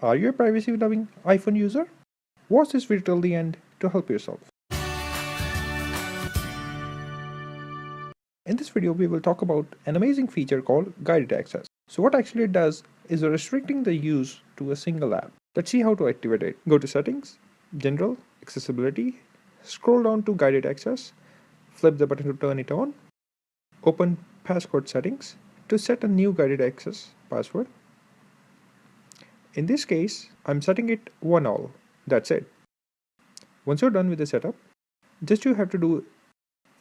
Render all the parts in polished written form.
Are you a privacy-loving iPhone user? Watch this video till the end to help yourself. In this video, we will talk about an amazing feature called guided access. So what actually it does is restricting the use to a single app. Let's see how to activate it. Go to Settings, General, Accessibility, scroll down to Guided Access, flip the button to turn it on, open Passcode settings to set a new guided access password. In this case, I'm setting it 1all. That's it. Once you're done with the setup, just you have to do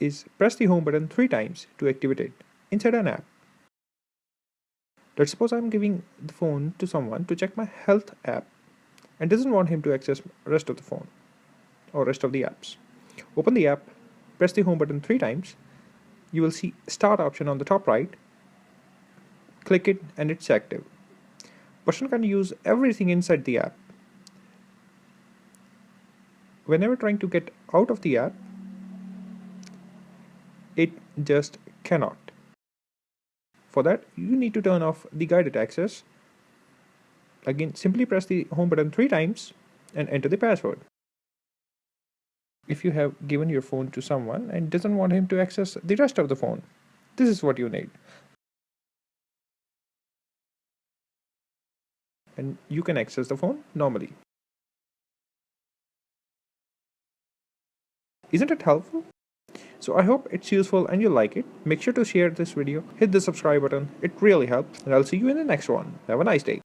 is press the home button 3 times to activate it inside an app. Let's suppose I'm giving the phone to someone to check my health app and doesn't want him to access rest of the phone or rest of the apps. Open the app, press the home button 3 times. You will see Start option on the top right. Click it and it's active. Person can use everything inside the app. Whenever trying to get out of the app, it just cannot. For that, you need to turn off the guided access. Again, simply press the home button 3 times and enter the password. If you have given your phone to someone and doesn't want him to access the rest of the phone, this is what you need. And you can access the phone normally. Isn't it helpful? So I hope it's useful and you like it. Make sure to share this video, hit the subscribe button, it really helps, and I'll see you in the next one. Have a nice day.